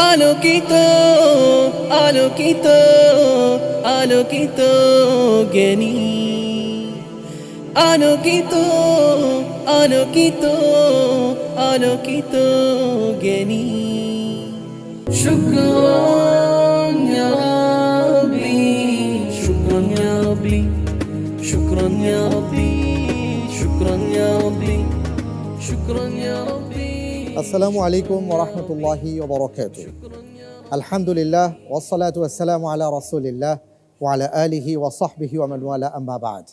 আলোকিত আলোকিত আলোকিত জ্ঞানী, আলোকিত আলোকিত আলোকিত জ্ঞানী। শুকরান ইয়া রাব্বি, শুকরান ইয়া রাব্বি, শুকরান ইয়া রাব্বি, শুকরান ইয়া রাব্বি, শুকরান ইয়া রাব্বি। আসসালামু আলাইকুম ওয়া রাহমাতুল্লাহি ওয়া বারাকাতুহু। আলহামদুলিল্লাহ ওয়াসসালাতু ওয়াসসালামু আলা রাসূলিল্লাহ ওয়া আলা আলিহি ওয়া সাহবিহি ওয়া মান ওয়ালা, আম্মা বা'দ।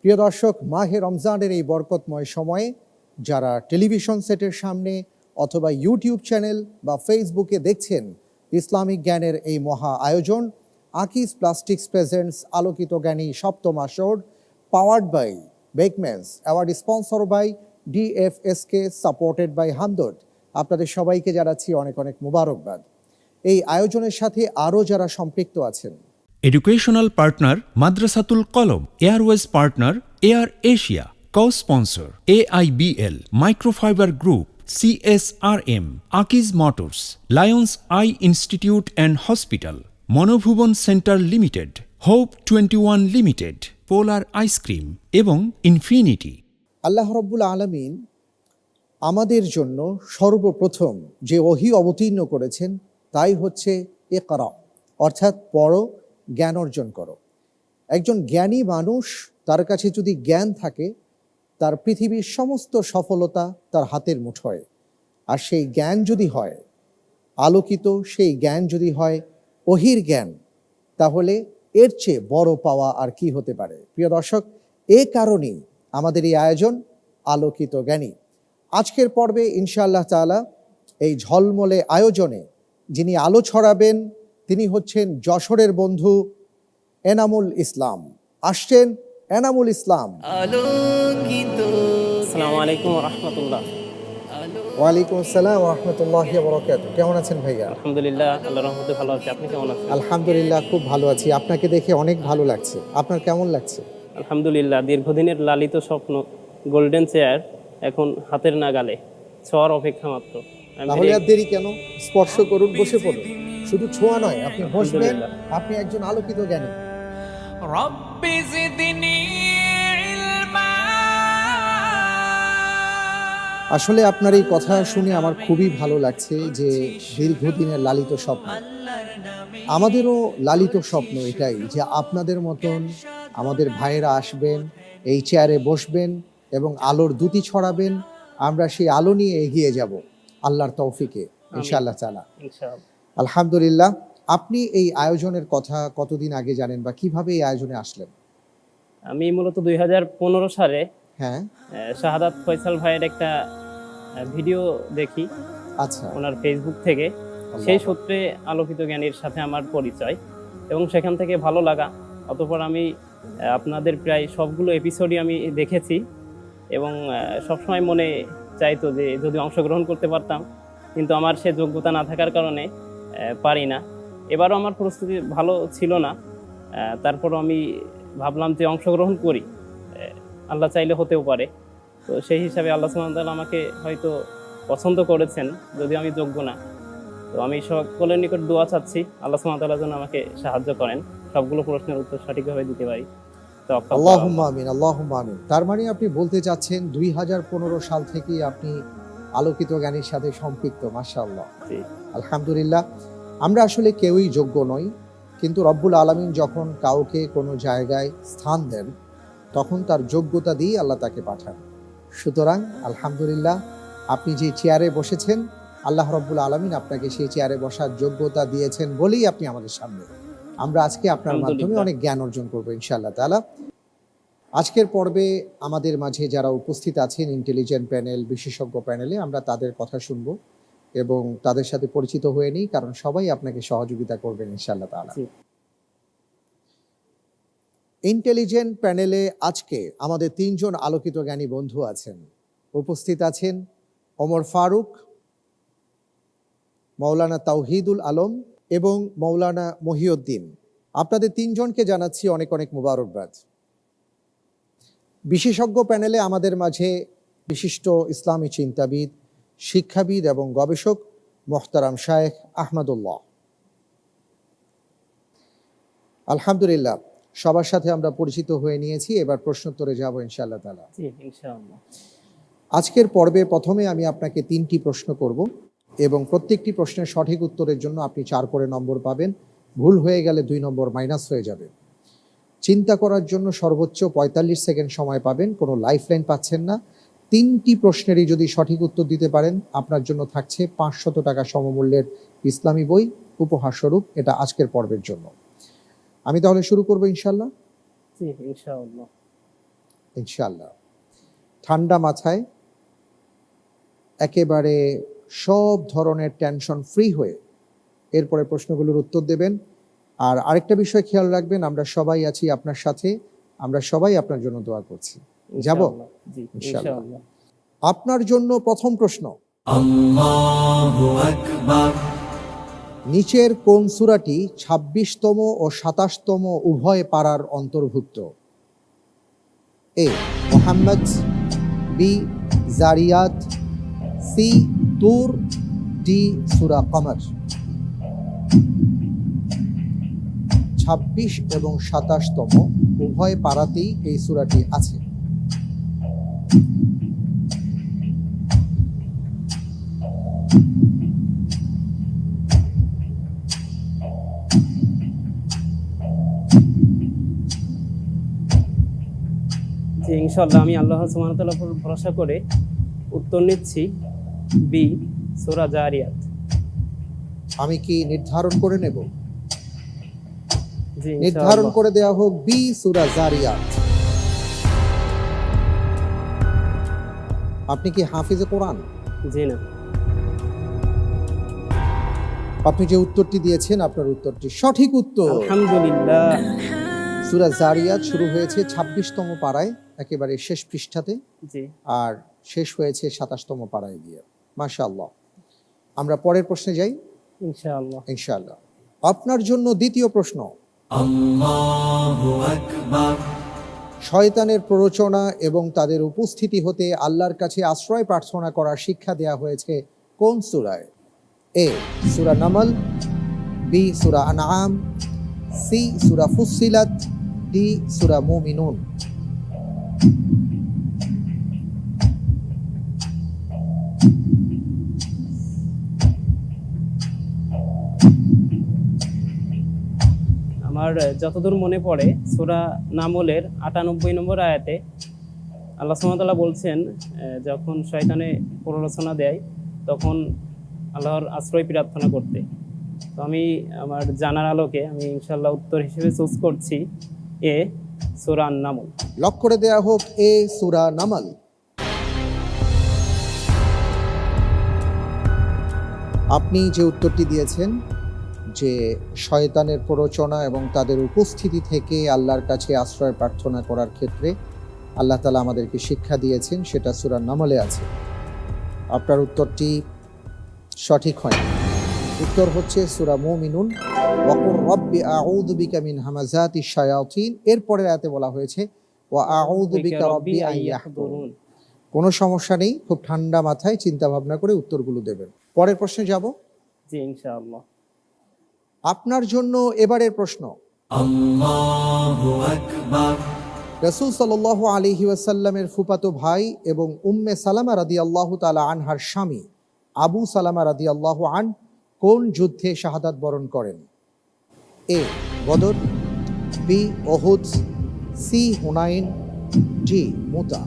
প্রিয় দর্শক, মাহে রমজানের এই বরকতময় সময়ে যারা টেলিভিশন সেটের সামনে অথবা ইউটিউব চ্যানেল বা ফেসবুকে দেখছেন ইসলামিক জ্ঞানের এই মহা আয়োজন, আকিজ প্লাস্টিক্স প্রেজেন্টস আলোকিত জ্ঞানী সপ্তম আসর, powered by Beckmans, award sponsor by DFSK, supported by Hamdard, আপনাদের সবাইকে জানাচ্ছি অনেক অনেক মুবারকবাদ। এই আয়োজনের সাথে আরও যারা সম্পৃক্ত আছেন: educational partner Madrasatul Kalam, airways partner Air Asia, co-sponsor AIBL, microfiber group, CSRM, Akij motors, Lions Eye Institute and Hospital, Monobhubon centre limited, hope 21 limited, Polar ice cream এবং ইনফিনিটি। আল্লাহ রাব্বুল আলামিন আমাদের জন্য সর্বপ্রথম যে ওহী অবতীর্ণ করেছেন তাই হচ্ছে ইকরা, অর্থাৎ পড়ো, জ্ঞান অর্জন করো। একজন জ্ঞানী মানুষ, তার কাছে যদি জ্ঞান থাকে, তার পৃথিবীর সমস্ত সফলতা তার হাতের মুঠোয়। আর সেই জ্ঞান যদি হয় আলোকিত, সেই জ্ঞান যদি হয় ওহীর জ্ঞান, তাহলে এর চেয়ে বড় পাওয়া আর কি হতে পারে? প্রিয় দর্শক, এ কারণেই আমাদের এই আয়োজন আলোকিত জ্ঞানী। আজকের পর্বে ইনশাআল্লাহ তাআলা এই ঝলমলে আয়োজনে যিনি আলো ছড়াবেন তিনি হচ্ছেন যশোরের বন্ধু এনামুল ইসলাম। আসছেন এনামুল ইসলাম। আলোকিত। আসসালামু আলাইকুম ওয়া রাহমাতুল্লাহ। ওয়ালাইকুম আসসালাম ওয়া রাহমাতুল্লাহি ওয়া বারাকাতুহু। কেমন আছেন ভাইয়া? আলহামদুলিল্লাহ, আল্লাহর রহমতে ভালো আছি। আপনি কেমন আছেন? আলহামদুলিল্লাহ, খুব ভালো আছি। আপনাকে দেখে অনেক ভালো লাগছে। আপনার কেমন লাগছে? আলহামদুলিল্লাহ, দীর্ঘদিনের লালিত স্বপ্ন গোল্ডেন চেয়ার এখন হাতের নাগালে, ছোঁয়ার অপেক্ষা মাত্র। তাহলে আর দেরি কেন? স্পর্শ করুন, বসে পড়ুন। শুধু ছোঁয়া নয়, আপনি বসবেন, আপনি একজন আলোকিত জ্ঞানী। রব্বি জিদনি ইলমা। আসলে আপনার এই কথা শুনে আমার খুবই ভালো লাগছে যে দীর্ঘদিনের লালিত স্বপ্ন। আমাদেরও লালিত স্বপ্ন এটাই যে আপনাদের মতন আমাদের ভাইয়েরা আসবেন, এই চেয়ারে বসবেন এবং আলোর দ্যুতি ছড়াবেন। আমরা সেই আলো নিয়ে এগিয়ে যাব আল্লাহর তৌফিকে ইনশাআল্লাহ তাআলা। ইনশাআল্লাহ। আলহামদুলিল্লাহ। আপনি এই আয়োজনের কথা কতদিন আগে জানেন বা কিভাবে এই আয়োজনে আসলেন? আমি মূলত 2015 সালে হ্যাঁ, শাহাদাত ফয়সাল ভাইয়ের একটা ভিডিও দেখি আচ্ছা। ওনার ফেসবুক থেকে। সেই সূত্রে আলোকিত জ্ঞানীর সাথে আমার পরিচয় এবং সেখান থেকে ভালো লাগা। অতঃপর আমি আপনাদের প্রায় সবগুলো এপিসোডই আমি দেখেছি এবং সবসময় মনে চাইতো যে যদি অংশগ্রহণ করতে পারতাম, কিন্তু আমার সে যোগ্যতা না থাকার কারণে পারি না। এবারও আমার প্রস্তুতি ভালো ছিল না, তারপরও আমি ভাবলাম যে অংশগ্রহণ করি, আল্লাহ চাইলে হতেও পারে। তো সেই হিসাবে আল্লাহ সুবহানাহু ওয়া তাআলা আমাকে হয়তো পছন্দ করেছেন, যদিও আমি যোগ্য না। তো আমি সকলের নিকট দোয়া চাচ্ছি আল্লাহ সুবহানাহু ওয়া তাআলা যেন আমাকে সাহায্য করেন, সবগুলো প্রশ্নের উত্তর সঠিকভাবে দিতে পারি। আল্লাহুম্মা আমিন, আল্লাহুম্মা আমিন। তার মানে আপনি বলতে চাচ্ছেন 2015 সাল থেকেই আপনি আলোকিত জ্ঞানীর সাথে সম্পৃক্ত। মাশাআল্লাহ, জি। আলহামদুলিল্লাহ। আমরা আসলে কেউই যোগ্য নই, কিন্তু রব্বুল আলামিন যখন কাউকে কোনো জায়গায় স্থান দেন তখন তার যোগ্যতা দিয়ে আল্লাহ তাকে পাঠান। সুতরাং আলহামদুলিল্লাহ, আপনি যে চেয়ারে বসেছেন আল্লাহ রব্বুল আলামিন আপনাকে সেই চেয়ারে বসার যোগ্যতা দিয়েছেন বলেই আপনি আমাদের সামনে। আমরা আজকে আপনার মাধ্যমে অনেক জ্ঞান অর্জন করবো ইনশাআল্লাহ তাআলা। আজকের পর্বে আমাদের মাঝে যারা উপস্থিত আছেন ইন্টেলিজেন্ট প্যানেল, বিশেষজ্ঞ প্যানেলে, আমরা তাদের কথা শুনবো এবং তাদের সাথে পরিচিত হয়ে নিই, কারণ সবাই আপনাকে সহযোগিতা করবেন ইনশাআল্লাহ তাআলা। ইন্টেলিজেন্ট প্যানেলে আজকে আমাদের 3 জন আলোকিত জ্ঞানী বন্ধু আছেন। উপস্থিত আছেন ওমর ফারুক, মাওলানা তাওহিদুল আলম এবং মাওলানা মহিউদ্দিন। আপনাদের 3 জনকে জানাচ্ছি অনেক অনেক মুবারকবাদ। বিশেষজ্ঞ প্যানেলে আমাদের মাঝে বিশিষ্ট ইসলামী চিন্তাবিদ, শিক্ষাবিদ এবং গবেষক মোহতারাম শায়েখ আহমদুল্লাহ। আলহামদুলিল্লাহ, সবার সাথে আমরা পরিচিত হয়ে নিয়েছি, এবার প্রশ্নোত্তরে যাব ইনশাআল্লাহ তাআলা। জি ইনশাআল্লাহ। আজকের পর্বে প্রথমে আমি আপনাকে 3টি প্রশ্ন করব এবং প্রত্যেকটি প্রশ্নের সঠিক উত্তরের জন্য আপনি 4 করে নম্বর পাবেন। ভুল হয়ে গেলে 2 নম্বর মাইনাস হয়ে যাবে। চিন্তা করার জন্য সর্বোচ্চ 45 সেকেন্ড সময় পাবেন, কোনো লাইফলাইন পাচ্ছেন না। 3টি প্রশ্নেরই যদি সঠিক উত্তর দিতে পারেন আপনার জন্য থাকছে 500 টাকা সমমূল্যের ইসলামী বই উপহার স্বরূপ। এটা আজকের পর্বের জন্য। আমি তাহলে শুরু করব ইনশাআল্লাহ। জি ইনশাআল্লাহ। ইনশাআল্লাহ। ঠান্ডা মাথায় একেবারে সব ধরনের টেনশন ফ্রি হয়ে এরপরে প্রশ্নগুলোর উত্তর দেবেন। আর আরেকটা বিষয় খেয়াল রাখবেন, আমরা সবাই আছি আপনার সাথে, আমরা সবাই আপনার জন্য দোয়া করছি। যাব? ইনশাআল্লাহ। জি ইনশাআল্লাহ। ইনশাআল্লাহ। আপনার জন্য প্রথম প্রশ্ন, নিচের কোন সূরাটি 26তম ও 27তম উভয় পারার অন্তর্ভুক্ত? এ মুহাম্মদ, বি জারিয়াত, সি তুর, ডি সূরা কমর। 26 এবং 27তম উভয় পারাতেই এই সূরাটি আছে। জি ইনশাআল্লাহ, আমি আল্লাহ সুবহানাহু ওয়া তাআলার উপর ভরসা করে উত্তর নিচ্ছি বি সূরা জারিয়াত। আমি কি নির্ধারণ করে নেব? জি নির্ধারণ ইনশাআল্লাহ। করে দেওয়া হোক বি সূরা জারিয়াত। আপনি কি হাফিজে কোরআন? জি না। আপনি যে উত্তরটি দিয়েছেন আপনার উত্তরটি সঠিক উত্তর। আলহামদুলিল্লাহ। সূরা জারিয়াত শুরু হয়েছে 26তম পারায়, একেবারে শেষ পৃষ্ঠাতে, জি আর শেষ হয়েছে 27তম পারায় গিয়ে। মাশাআল্লাহ। আমরা পরের প্রশ্নে যাই ইনশাআল্লাহ। ইনশাআল্লাহ। আপনার জন্য দ্বিতীয় প্রশ্ন, শয়তানের প্ররোচনা এবং তাদের উপস্থিতি হতে আল্লাহর কাছে আশ্রয় প্রার্থনা করার শিক্ষা দেয়া হয়েছে কোন সূরায়? এ সূরা নামল, বি সূরা আনআম, সি সূরা ফুসসিলাত, ডি সূরা মুমিনুন। আমার যতদূর মনে পড়ে সূরা নামলের 98 নম্বর আয়াতে আল্লাহ সুবহানাহু ওয়া তাআলা বলছেন, যখন শয়তানে প্ররোচনা দেয় তখন আল্লাহর আশ্রয় প্রার্থনা করতে। তো আমি আমার জানার আলোকে আমি ইনশাআল্লাহ উত্তর হিসেবে চুজ করছি এ সূরা নামল। লক করে দেয়া হোক এ সূরা নামল। আপনি যে উত্তরটি দিয়েছেন যে শয়তানের প্ররোচনা এবং তাদের উপস্থিতি থেকে আল্লাহর কাছে আশ্রয় প্রার্থনা করার ক্ষেত্রে আল্লাহ তাআলা আমাদেরকে শিক্ষা দিয়েছেন, সেটা সূরা নামলে আছে। আপনার উত্তরটি সঠিক হয়নি। উত্তর হচ্ছে সূরা মুমিনুন। ওয়াকুর রব্বি আউযু বিকা মিন হামাযাতিশ শায়াতিন। এরপরের আয়াতে বলা হয়েছে ওয়া আউযু বিকা রব্বি আন ইয়াহদুরুন। কোনো সমস্যা নেই, খুব ঠান্ডা মাথায় চিন্তা ভাবনা করে উত্তরগুলো দেবেন। পরের প্রশ্নে যাব। জি ইনশাআল্লাহ। আপনার জন্য এবারের প্রশ্ন, রাসূল সাল্লাল্লাহু আলাইহি ওয়াসাল্লামের ফুফাতো ভাই এবং উম্মে সালামা রাদিয়াল্লাহু তাআলা আনহার স্বামী আবু সালামা রাদিয়াল্লাহু আন কোন যুদ্ধে শাহাদাত বরণ করেন? A Badr, B Uhud, C Hunain, D Mutah.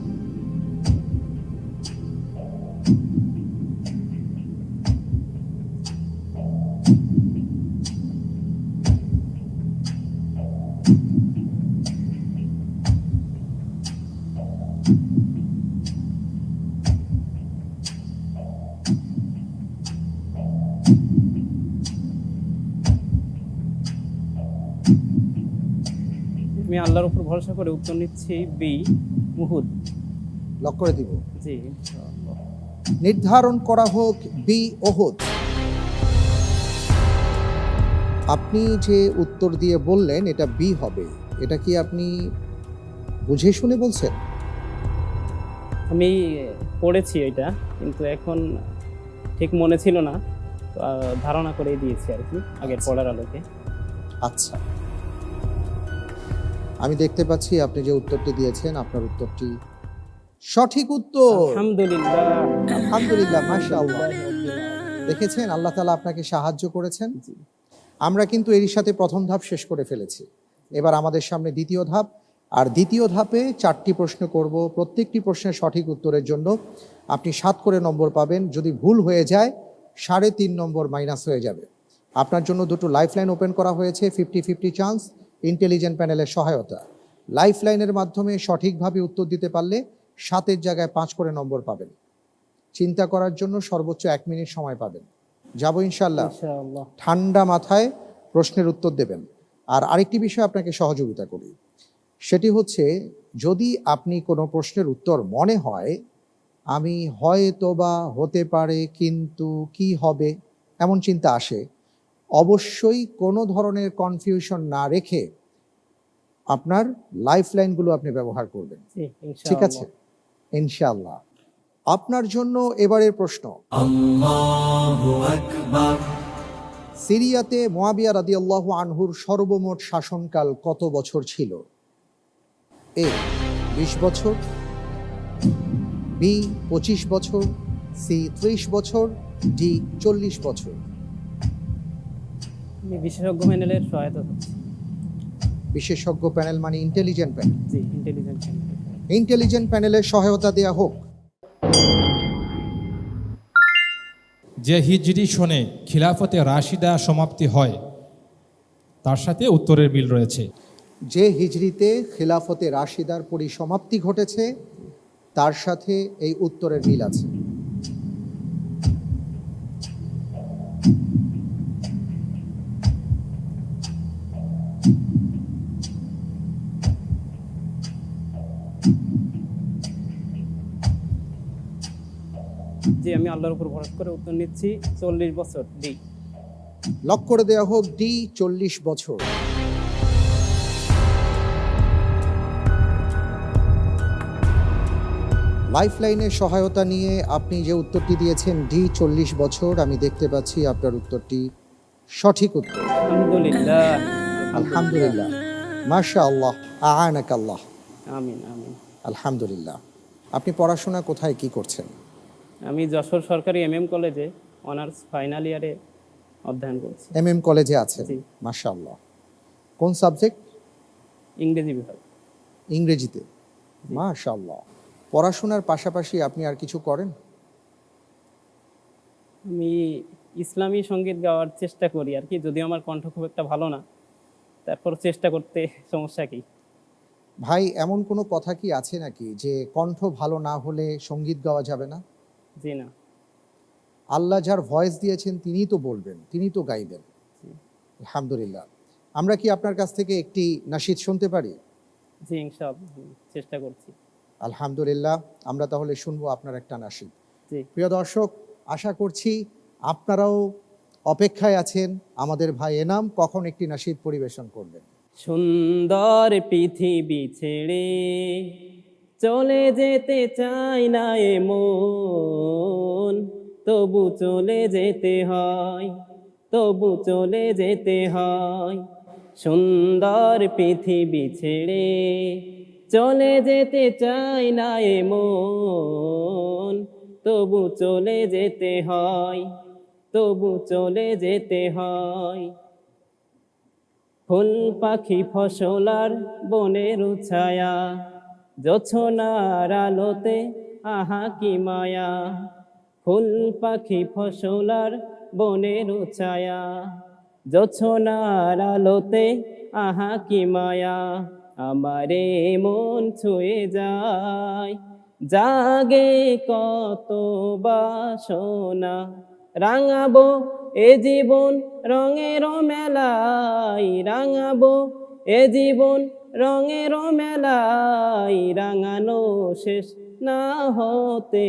আমি আল্লাহর উপর ভরসা করে উত্তর নিচ্ছি বি উহুদ। লক করে দিব। জি ইনশাআল্লাহ। নির্ধারণ করা হোক বি উহুদ। আপনি যে উত্তর দিয়ে বললেন এটা বি হবে, এটা কি আপনি বুঝে শুনে বলছেন? আমি পড়েছি এটা, কিন্তু এখন ঠিক মনে ছিল না, তো ধারণা করে দিয়েছি আর কি আগের পড়ার আলোকে। আচ্ছা, আমি দেখতে পাচ্ছি আপনি যে উত্তরটি দিয়েছেন আপনার উত্তরটি সঠিক উত্তর। আলহামদুলিল্লাহ। আলহামদুলিল্লাহ, মাশাআল্লাহ। দেখেছেন আল্লাহ তাআলা আপনাকে সাহায্য করেছেন। জি। আমরা কিন্তু এরই সাথে প্রথম ধাপ শেষ করে ফেলেছি। এবার আমাদের সামনে দ্বিতীয় ধাপ, আর দ্বিতীয় ধাপে 4টি প্রশ্ন করব। প্রত্যেকটি প্রশ্নের সঠিক উত্তরের জন্য আপনি 7 করে নম্বর পাবেন। যদি ভুল হয়ে যায় 3.5 নম্বর মাইনাস হয়ে যাবে। আপনার জন্য দুটো লাইফলাইন ওপেন করা হয়েছে, 50-50 চান্স, ইন্টেলিজেন্ট প্যানেলের সহায়তা। লাইফলাইনের মাধ্যমে সঠিকভাবে উত্তর দিতে পারলে 7-এর জায়গায় 5 করে নম্বর পাবেন। চিন্তা করার জন্য সর্বোচ্চ 1 মিনিট সময় পাবেন। যাবো ইনশাআল্লাহ। ইনশাআল্লাহ। ঠান্ডা মাথায় প্রশ্নের উত্তর দেবেন। আর আরেকটি বিষয় আপনাকে সহযোগিতা করি, সেটি হচ্ছে যদি আপনি কোনো প্রশ্নের উত্তর মনে হয় আমি হয়তো বা, হতে পারে, কিন্তু, কি হবে, এমন চিন্তা আসে, অবশ্যই কোনো ধরনের কনফিউশন না রেখে আপনার লাইফলাইনগুলো আপনি ব্যবহার করবেন। জি, ঠিক ইনশাআল্লাহ। আছে? ইনশাআল্লাহ। আপনার জন্য এবারের প্রশ্ন, সিরিয়াতে মুয়াবিয়া রাদিয়াল্লাহু আনহুর সর্বমোট শাসনকাল কত বছর ছিল? এ 20 বছর, বি 25 বছর, সি 30 বছর, ডি 40 বছর। আমি বিশেষজ্ঞ প্যানেলের সহায়তা করছি। বিশেষজ্ঞ প্যানেল মানে ইন্টেলিজেন্ট প্যানেল। জি, ইন্টেলিজেন্ট। ইন্টেলিজেন্ট প্যানেলের সহায়তা দেয়া হোক। যে হিজরি সনে খিলাফতে রাশিদা সমাপ্তি হয় তার সাথে উত্তরের মিল রয়েছে। যে হিজরিতে খিলাফতে রাশিদার পরিসমাপ্তি ঘটেছে তার সাথে এই উত্তরের মিল আছে। জি, আমি আল্লাহর উপর ভরসা করে উত্তর নিচ্ছি 40 বছর। ডি। লক করে দেয়া হোক ডি 40 বছর। লাইফলাইনের সহায়তা নিয়ে আপনি যে উত্তরটি দিয়েছেন ডি 40 বছর, আমি দেখতে পাচ্ছি আপনার উত্তরটি সঠিক উত্তর। আলহামদুলিল্লাহ। আলহামদুলিল্লাহ, মাশাআল্লাহ, আ'আনাকাল্লাহ। আমিন আমিন। আলহামদুলিল্লাহ। আপনি পড়াশোনা কোথায় কি করছেন? আমি যশোর সরকারি এমএম কলেজে অনার্স ফাইনাল ইয়ারে অধ্যয়ন করছি। এমএম কলেজে আছেন? জি। মাশাআল্লাহ। কোন সাবজেক্ট? ইংরেজি বিভাগ। ইংরেজিতে? মাশাআল্লাহ। পড়াশোনার পাশাপাশি আপনি আর কিছু করেন? আমি ইসলামী সঙ্গীত গাওয়ার চেষ্টা করি আর কি, যদিও আমার কণ্ঠ খুব একটা ভালো না, তারপর চেষ্টা করতে সমস্যা কি? ভাই, এমন কোনো কথা কি আছে নাকি যে কণ্ঠ ভালো না হলে সঙ্গীত গাওয়া যাবে না? জি না। আল্লাহ যার ভয়েস দিয়েছেন তিনিই তো বলবেন, তিনিই তো গাইবেন। জি। আলহামদুলিল্লাহ। আমরা কি আপনার কাছ থেকে একটি নাশিদ শুনতে পারি? জি, ইনশাআল্লাহ চেষ্টা করছি। আলহামদুলিল্লাহ। আমরা তাহলে শুনবো আপনার একটা নাশিদ। জি। প্রিয় দর্শক, আশা করছি আপনারাও অপেক্ষায় আছেন আমাদের ভাই এনাম কখন একটি নাশিদ পরিবেশন করবেন। সুন্দর পৃথিবী ছেড়ে চলে যেতে চাই না এ মন, তবু চলে যেতে হয়, তবু চলে যেতে হয়। সুন্দর পৃথিবী ছেড়ে চলে যেতে চাই না এ মন, তবু চলে যেতে হয়, তবু চলে যেতে হয়। ফুল পাখি ফসলার বনের ছায়া, জোছনার আলোতে আহা কি মায়া। ফুল পাখি ফসলার বনের ছায়া, জোছনার আলোতে আহা কি মায়া। আমারে মন ছুঁয়ে যায়, জাগে কত বাসনা। রাঙাবো এ জীবন রঙের মেলায়, রাঙাবো এ জীবন রঙের মেলায়। রাঙানো শেষ না হতে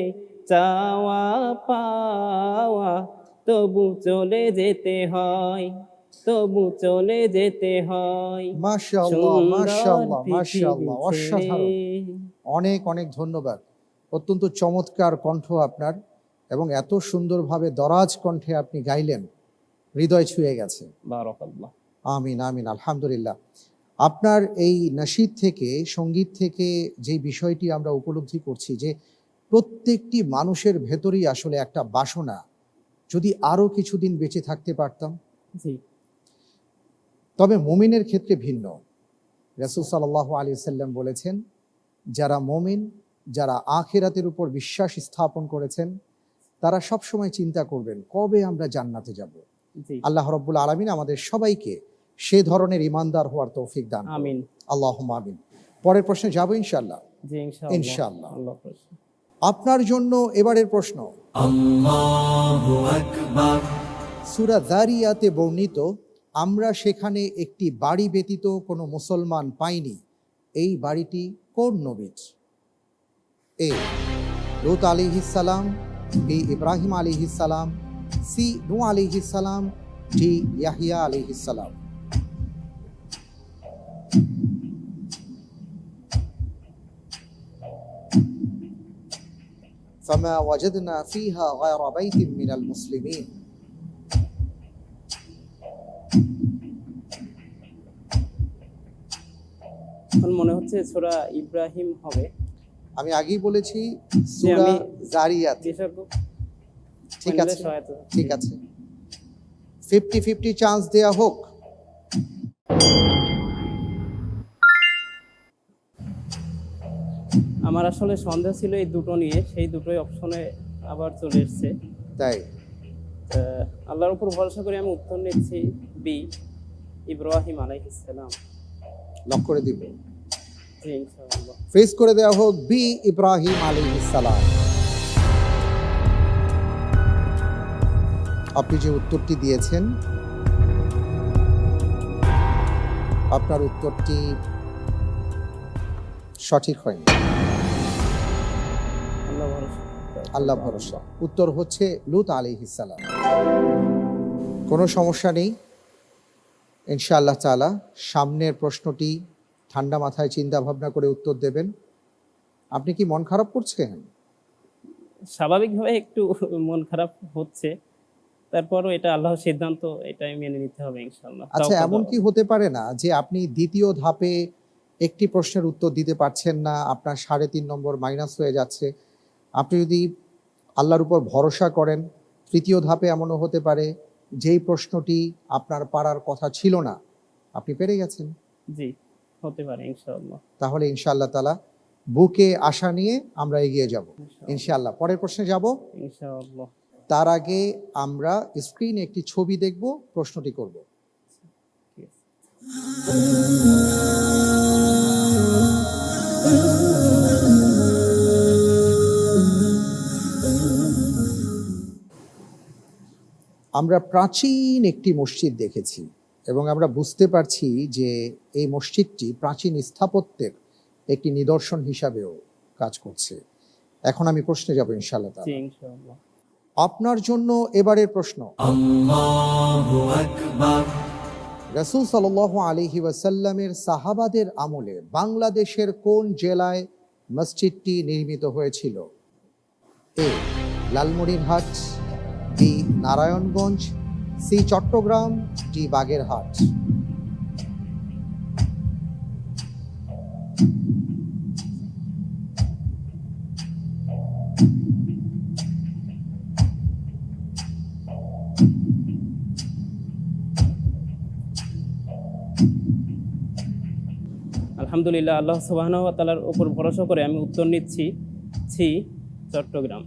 চাওয়া পাওয়া, তবু চলে যেতে হয়, তবু চলে যেতে হয়। মাশাআল্লাহ, মাশাআল্লাহ, সুন্দর মাশাআল্লাহ, পৃথিবী অসাধারণ। ছেড়ে। অনেক অনেক ধন্যবাদ। অত্যন্ত চমৎকার কণ্ঠ আপনার। এবং এত সুন্দরভাবে দরাজ কণ্ঠে আপনি গাইলেন, হৃদয় ছুঁয়ে গেছে। বারাকাল্লাহ। আমিন আমিন, আলহামদুলিল্লাহ। আপনার এই নাশিদ থেকে, সঙ্গীত থেকে যে বিষয়টি আমরা উপলব্ধি করছি যে প্রত্যেকটি মানুষের ভেতরেই আসলে একটা বাসনা, যদি আরো কিছুদিন বেঁচে থাকতে পারতাম। জি তবে মুমিনের ক্ষেত্রে ভিন্ন। রাসূল সাল্লাল্লাহু আলাইহি ওয়াসাল্লাম বলেছেন, যারা মুমিন, যারা আখিরাতের উপর বিশ্বাস স্থাপন করেছেন, তারা সবসময় চিন্তা করবেন কবে আমরা জান্নাতে যাব। জি আল্লাহ রাব্বুল আলামিন আমাদের সবাইকে সে ধরনের ঈমানদার হওয়ার তৌফিক দান করুন। আমিন। আল্লাহুম্মা আমিন। পরের প্রশ্নে যাব ইনশাআল্লাহ। জি ইনশাআল্লাহ। ইনশাআল্লাহ। আল্লাহ হাফেজ। আপনার জন্য এবারের প্রশ্ন। সূরা যারিয়াতে বর্ণিত, আমরা সেখানে একটি বাড়ি ব্যতীত কোনো মুসলমান পাইনি, এই বাড়িটি কোন নবীর? এ লূত আলাইহিস সালাম, বি ইব্রাহিম আলাইহিস সালাম, সি নূহ আলাইহিস সালাম, ডি ইয়াহইয়া আলাইহিস সালাম। فما وجدنا فيها غير بيت من المسلمين। এখন মনে হচ্ছে সূরা ইব্রাহিম হবে। আমি আগেই বলেছি সূরা যারিয়াত। বিশেষজ্ঞ ঠিক আছে, সহায়তা। ঠিক আছে, 50-50 চান্স দেয়া হোক। আমার আসলে সন্দেহ ছিল এই দুটো নিয়ে, সেই দুটোই অপশনে আবার চলে এসেছে। তাই আল্লাহর উপর ভরসা করে আমি উত্তর নিচ্ছি বি ইব্রাহিম আলাইহিস সালাম। লক করে দিব, জি ইনশাআল্লাহ। ফ্রিজ করে দেওয়া হোক বি ইব্রাহিম আলাইহিস সালাম। আপনি যে উত্তরটি দিয়েছেন, আপনার উত্তরটি সঠিক হয়নি। আল্লাহ ভরসা। আল্লাহ ভরসা। উত্তর হচ্ছে লূত আলাইহিস সালাম। কোনো সমস্যা নেই, ইনশাআল্লাহ তাআলা সামনের প্রশ্নটি ঠান্ডা মাথায় চিন্তা ভাবনা করে উত্তর দেবেন। আপনি কি মন খারাপ করছেন? স্বাভাবিকভাবে একটু মন খারাপ হচ্ছে, তারপরও এটা আল্লাহর সিদ্ধান্ত, এটাই মেনে নিতে হবে ইনশাআল্লাহ। আচ্ছা, এমন কি হতে পারে না যে আপনি দ্বিতীয় ধাপে একটি প্রশ্নের উত্তর দিতে পারছেন না, আপনার 3.5 নম্বর মাইনাস হয়ে যাচ্ছে? আপনি যদি আল্লাহর উপর ভরসা করেন, তৃতীয় ধাপে এমনও হতে পারে যেই প্রশ্নটি আপনার পারার কথা ছিল না, আপনি পেরে গেছেন। জি হতে পারে ইনশাআল্লাহ। তাহলে ইনশাআল্লাহ তাআলা বুকে আশা নিয়ে আমরা এগিয়ে যাব ইনশাআল্লাহ। পরের প্রশ্নে যাব। ইনশাআল্লাহ। তার আগে আমরা স্ক্রিনে একটি ছবি দেখব, প্রশ্নটি করব। ঠিক আছে। আমরা প্রাচীন একটি মসজিদ দেখেছি এবং আমরা বুঝতে পারছি যে এই মসজিদটি প্রাচীন স্থাপত্যের একটি নিদর্শন হিসাবেও কাজ করছে। এখন আমি প্রশ্নে যাব ইনশাআল্লাহ জি তাআলা। ইনশাআল্লাহ। আপনার জন্য এবারের প্রশ্ন। রাসূল সাল্লাল্লাহু আলাইহি ওয়াসাল্লামের সাহাবাদের আমলে বাংলাদেশের কোন জেলায় মসজিদটি নির্মিত হয়েছিল? A Lalmonirhat, B Narayanganj, C Chittagong, D Bagerhat. আলহামদুলিল্লাহ, আল্লাহ সুবহানাহু ওয়া তাআলার উপর ভরসা করে আমি উত্তর নিচ্ছি সি চট্টগ্রাম।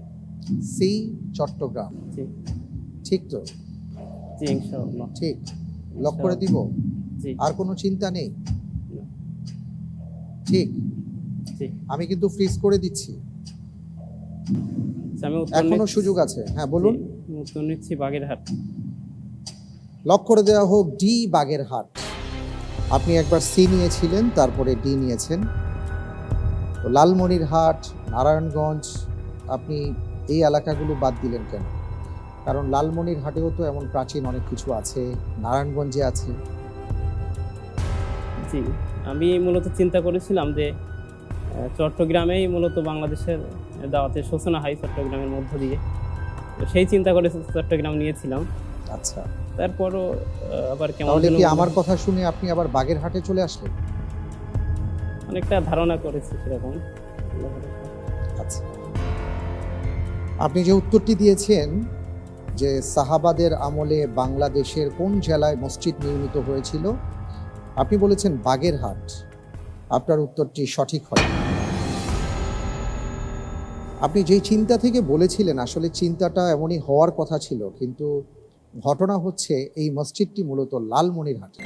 সি চট্টগ্রাম। জি ঠিক তো? জি ইনশাআল্লাহ। ঠিক, লক করে দিব। জি আর কোনো চিন্তা নেই? না। ঠিক, জি আমি কিন্তু ফ্রিজ করে দিচ্ছি, আচ্ছা, আমি উত্তর এখনো নিচ্ছি- সুযোগ আছে। হ্যাঁ বলুন। জি, আমি উত্তর নিচ্ছি বাগেরহাট। লক করে দেওয়া হোক ডি বাগেরহাট। আপনি একবার সি নিয়েছিলেন, তারপরে ডি নিয়েছেন। তো লালমনিরহাট, নারায়ণগঞ্জ, আপনি এই এলাকাগুলো বাদ দিলেন কেন? কারণ লালমনিরহাটেও তো এমন প্রাচীন অনেক কিছু আছে, নারায়ণগঞ্জে আছে। জি আমি মূলত চিন্তা করেছিলাম যে চট্টগ্রামেই মূলত বাংলাদেশের দাওয়াতের সূচনা হয় চট্টগ্রামের মধ্য দিয়ে। তো সেই চিন্তা করে চট্টগ্রাম নিয়েছিলাম। আচ্ছা, তারপরও আবার কেমন তাহলে যেন কি আমার কথা শুনে আপনি আবার বাগেরহাটে চলে আসলেন? অনেকটা ধারণা করেছি সেরকম। আচ্ছা, আপনি যে উত্তরটি দিয়েছেন যে সাহাবাদের আমলে বাংলাদেশের কোন জেলায় মসজিদ নির্মিত হয়েছিল, আপনি বলেছেন বাগেরহাট। আপনার উত্তরটি সঠিক হয়। আপনি যেই চিন্তা থেকে বলেছিলেন আসলে চিন্তাটা এমনই হওয়ার কথা ছিল, কিন্তু ঘটনা হচ্ছে এই মসজিদটি মূলত লালমনিরহাটে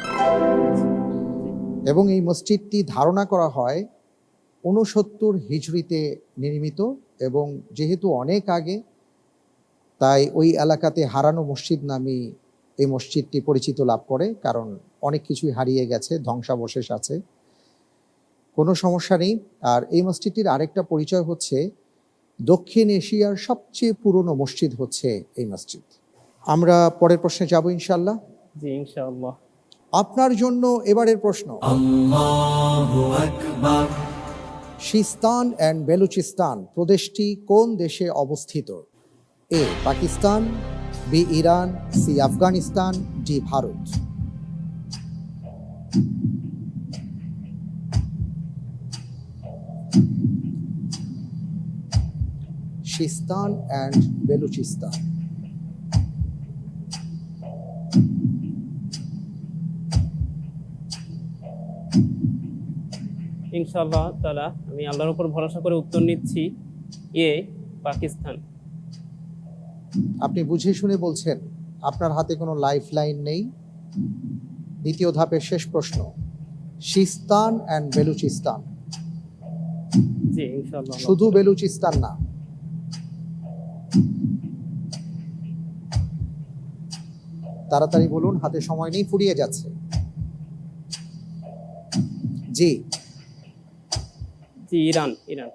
এবং এই মসজিদটি ধারণা করা হয় 69 হিজরিতে নির্মিত এবং যেহেতু অনেক আগে, তাই ওই এলাকাতে হারানো মসজিদ নামে এই মসজিদটি পরিচিত লাভ করে, কারণ অনেক কিছুই হারিয়ে গেছে, ধ্বংসাবশেষ আছে। কোনো সমস্যা নেই। আর এই মসজিদটির আরেকটা পরিচয় হচ্ছে দক্ষিণ এশিয়ার সবচেয়ে পুরনো মসজিদ হচ্ছে এই মসজিদ। আমরা পরের প্রশ্নে যাব ইনশাল্লাহ। জি ইনশাআল্লাহ। আপনার জন্য এবারের প্রশ্ন, সিস্তান অ্যান্ড বেলুচিস্তান প্রদেশটি কোন দেশে অবস্থিত? A Pakistan, B Iran, C Afghanistan, D Bharat. Sistan and Baluchistan. ইনশাআল্লাহ তাআলা আমি আল্লাহর উপর ভরসা করে উত্তর নিচ্ছি এ পাকিস্তান। আপনি বুঝে শুনে বলছেন, আপনার হাতে কোনো লাইফ লাইন নেই। দ্বিতীয় ধাপের শেষ প্রশ্ন, সিস্তান অ্যান্ড বেলুচিস্তান। জি ইনশাআল্লাহ। শুধু বেলুচিস্তান না। তাড়াতাড়ি বলুন, হাতে সময় নেই, ফুরিয়ে যাচ্ছে। জি, জি ইরান। ইরান।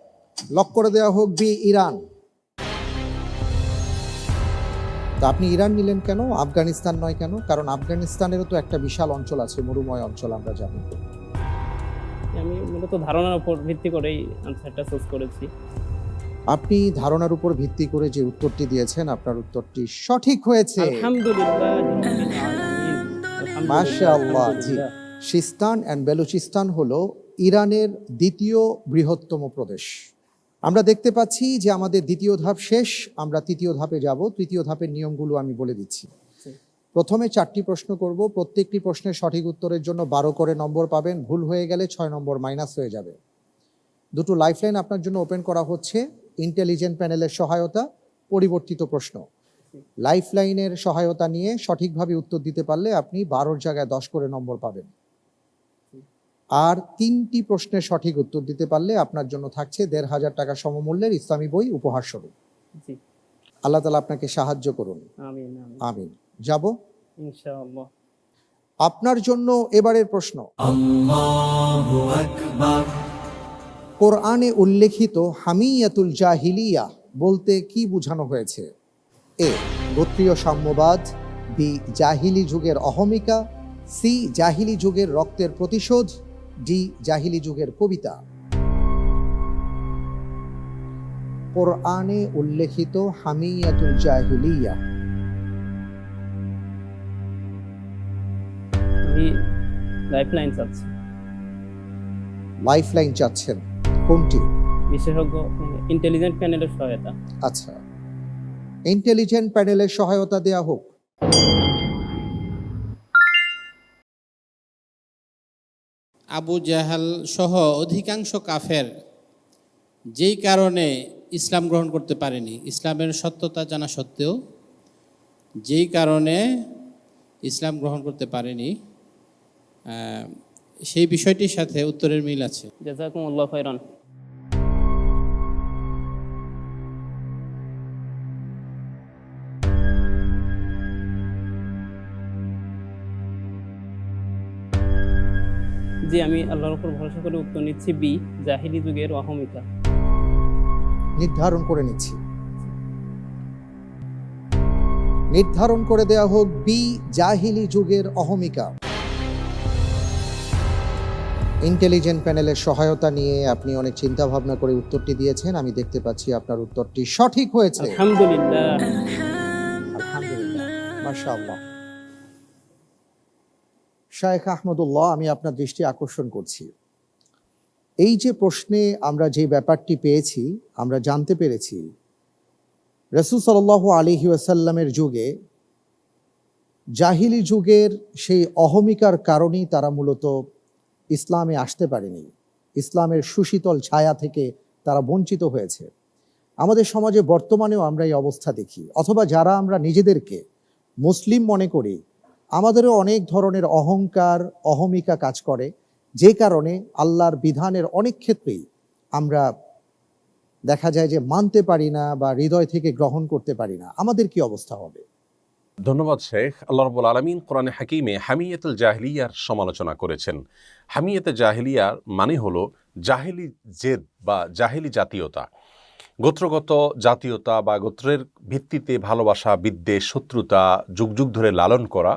লক করে দেওয়া হোক বি ইরান। তা আপনি ইরান নিলেন কেন, আফগানিস্তান নয় কেন? কারণ আফগানিস্তানেরও তো একটা বিশাল অঞ্চল আছে, মরুময় অঞ্চল, আমরা জানি। আমি মূলত ধারণার উপর ভিত্তি করেই আনসারটা চুজ করেছি। আপনি ধারণার উপর ভিত্তি করে যে উত্তরটি দিয়েছেন, আপনার উত্তরটি সঠিক হয়েছে। আলহামদুলিল্লাহ রাব্বিল আলামিন। মাশাআল্লাহ। জি, সিস্তান অ্যান্ড বেলুচিস্তান হলো ইরানের দ্বিতীয় বৃহত্তম প্রদেশ। আমরা দেখতে পাচ্ছি যে আমাদের দ্বিতীয় ধাপ শেষ, আমরা তৃতীয় ধাপে যাব। তৃতীয় ধাপের নিয়মগুলো আমি বলে দিচ্ছি। প্রথমে 4টি প্রশ্ন করব, প্রত্যেকটি প্রশ্নের সঠিক উত্তরের জন্য 12 করে নম্বর পাবেন, ভুল হয়ে গেলে 6 নম্বর মাইনাস হয়ে যাবে। দুটো লাইফলাইন আপনার জন্য ওপেন করা হচ্ছে, ইন্টেলিজেন্ট প্যানেলের সহায়তা, পরিবর্তিত প্রশ্ন। লাইফলাইনের সহায়তা নিয়ে সঠিকভাবে উত্তর দিতে পারলে আপনি 12-র জায়গায় 10 করে নম্বর পাবেন। আর 3টি প্রশ্নের সঠিক উত্তর দিতে পারলে আপনার জন্য থাকছে 1500 টাকা সমমূল্যের ইসলামী বই উপহার স্বরূপ। জি আল্লাহ তাআলা আপনাকে সাহায্য করুন। আমিন আমিন আমিন। যাব ইনশাআল্লাহ। আপনার জন্য এবারের প্রশ্ন, কোরআনে উল্লেখিত হামিয়াতুল জাহিলিয়া বলতে কি বোঝানো হয়েছে? এ গোত্রীয় সাম্যবাদ, বি জাহিলি যুগের অহমিকা, সি জাহিলি যুগের রক্তের প্রতিশোধ, ডি জাহিলি যুগের কবিতা। কোরআনে উল্লেখিত হামিয়াতুল জাহিলিয়া। আমি লাইফলাইন চাচ্ছি। লাইফলাইন চাচ্ছেন, কোনটি? বিশেষজ্ঞ ইন্টেলিজেন্ট প্যানেলের সহায়তা। আচ্ছা, ইন্টেলিজেন্ট প্যানেলের সহায়তা দেয়া হোক। আবু জাহাল সহ অধিকাংশ কাফের যেই কারণে ইসলাম গ্রহণ করতে পারেনি, ইসলামের সত্যতা জানা সত্ত্বেও যেই কারণে ইসলাম গ্রহণ করতে পারেনি, সেই বিষয়টির সাথে উত্তরের মিল আছে। জাযাকুমুল্লাহু খাইরান। জি আমি আল্লাহর উপর ভরসা করে উত্তর নিচ্ছি বি জাহিলি যুগের অহমিকা। নির্ধারণ করে নিচ্ছি। নির্ধারণ করে দেয়া হোক বি জাহিলি যুগের অহমিকা। ইন্টেলিজেন্ট প্যানেলের সহায়তা নিয়ে আপনি অনেক চিন্তা ভাবনা করে উত্তরটি দিয়েছেন। আমি দেখতে পাচ্ছি আপনার উত্তরটি সঠিক হয়েছে। আলহামদুলিল্লাহ। আলহামদুলিল্লাহ, মাশাআল্লাহ। শায়েখ আহমদুল্লাহ, আমি আপনার দৃষ্টি আকর্ষণ করছি। এই যে প্রশ্নে আমরা যে ব্যাপারটি পেয়েছি, আমরা জানতে পেরেছি রাসূল সাল্লাল্লাহু আলাইহি ওয়াসাল্লামের যুগে, জাহিলি যুগের সেই অহমিকার কারণেই তারা মূলত ইসলামে আসতে পারেনি। ইসলামের সুশীতল ছায়া থেকে তারা বঞ্চিত হয়েছে। আমাদের সমাজে বর্তমানেও আমরা এই অবস্থা দেখি, অথবা যারা আমরা নিজেদেরকে মুসলিম মনে করি, আমাদেরও অনেক ধরনের অহংকার, অহমিকা কাজ করে, যে কারণে আল্লাহর বিধানের অনেক ক্ষেত্রেই আমরা দেখা যায় যে মানতে পারি না বা হৃদয় থেকে গ্রহণ করতে পারি না। আমাদের কি অবস্থা হবে? ধন্যবাদ শেখ। আল্লাহ রাব্বুল আলামিন কোরআনে হাকিমে হামিয়াতুল জাহিলিয়ার সমালোচনা করেছেন। হামিয়াতে জাহিলিয়ার মানে হলো জাহিলি জেদ বা জাহিলি জাতীয়তা, গোত্রগত জাতীয়তা বা গোত্রের ভিত্তিতে ভালোবাসা, বিদ্বেষ, শত্রুতা যুগ যুগ ধরে লালন করা।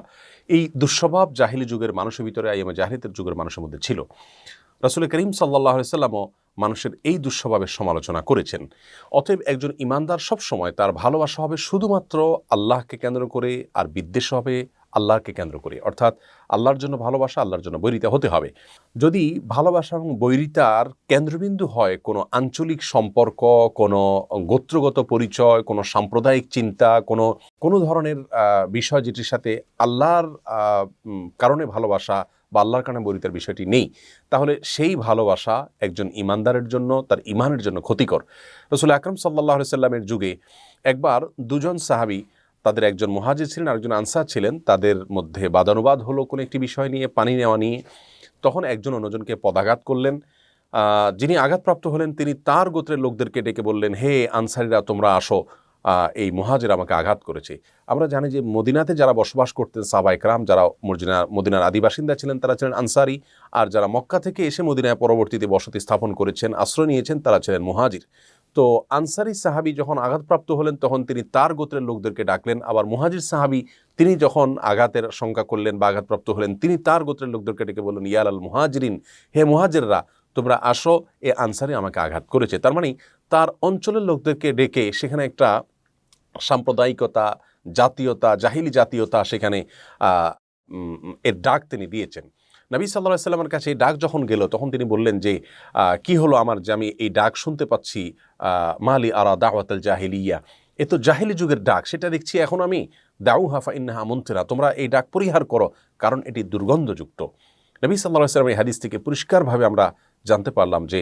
এই দুঃস্বভাব জাহিলি যুগের মানুষের ভিতরে, আইয়ামে জাহিলিয়াতের যুগের মানুষের মধ্যে ছিল। রাসূল করিম সাল্লাল্লাহু আলাইহি সাল্লামও মানুষের এই দুঃস্বভাবের সমালোচনা করেছেন। অতএব একজন ইমানদার সবসময় তার ভালোবাসা হবে শুধুমাত্র আল্লাহকে কেন্দ্র করে, আর বিদ্বেষ হবে আল্লাহকে কেন্দ্র করে। অর্থাৎ আল্লাহর জন্য ভালোবাসা, আল্লাহর জন্য বৈরিতা হতে হবে। যদি ভালোবাসা এবং বৈরিতার কেন্দ্রবিন্দু হয় কোনো আঞ্চলিক সম্পর্ক, কোনো গোত্রগত পরিচয়, কোনো সাম্প্রদায়িক চিন্তা, কোনো ধরনের বিষয় যেটির সাথে আল্লাহর কারণে ভালোবাসা বা আল্লাহর কারণে বৈরিতার বিষয়টি নেই, তাহলে সেই ভালোবাসা একজন ইমানদারের জন্য, তার ইমানের জন্য ক্ষতিকর। রাসূল আকরাম সাল্লাল্লাহু আলাইহি সাল্লামের যুগে একবার দুজন সাহাবী, তাদের একজন মুহাজির ছিলেন আর একজন আনসার ছিলেন, তাদের মধ্যে বাদানুবাদ হলো কোনো একটি বিষয় নিয়ে, পানি নেওয়া নিয়ে। তখন একজন অন্যজনকে পদাঘাত করলেন। যিনি আঘাতপ্রাপ্ত হলেন তিনি তার গোত্রের লোকদেরকে ডেকে বললেন, হে আনসারিরা, তোমরা আসো, এই মুহাজির আমাকে আঘাত করেছে। আমরা জানি যে মদিনাতে যারা বসবাস করতেন সাহাবায়ে কেরাম, যারা মদিনার আদিবাসিন্দা ছিলেন, তারা ছিলেন আনসারি, আর যারা মক্কা থেকে এসে মদিনায় পরবর্তীতে বসতি স্থাপন করেছেন, আশ্রয় নিয়েছেন, তারা ছিলেন মুহাজির। তো আনসারি সাহাবী যখন আঘাতপ্রাপ্ত হলেন তখন তিনি তার গোত্রের লোকদেরকে ডাকলেন। আবার মুহাজির সাহাবী তিনি যখন আঘাতের শঙ্কা করলেন বা আঘাতপ্রাপ্ত হলেন, তিনি তার গোত্রের লোকদেরকে ডেকে বললেন, ইয়া আল মুহাজিরিন, হে মুহাজিররা, তোমরা আসো, এ আনসারি আমাকে আঘাত করেছে। তার মানে তার অঞ্চলের লোকদেরকে ডেকে সেখানে একটা সাম্প্রদায়িকতা, জাতীয়তা, জাহিলি জাতীয়তা সেখানে এর ডাক তিনি দিয়েছেন। নবী সাল্লাল্লাহু আলাইহি সাল্লামের কাছে এই ডাক যখন গেল তখন তিনি বললেন যে কি হলো আমার, যে আমি এই ডাক শুনতে পাচ্ছি, মালি আরা দাওয়াতাল জাহিলিয়া, এ তো জাহিলি যুগের ডাক, সেটা দেখছি এখন আমি। দাউহা ফা ইন্নাহা মুনতিরা, তোমরা এই ডাক পরিহার করো, কারণ এটি দুর্গন্ধযুক্ত। নবী সাল্লাল্লাহু আলাইহি সাল্লামের এই হাদিস থেকে পরিষ্কারভাবে আমরা জানতে পারলাম যে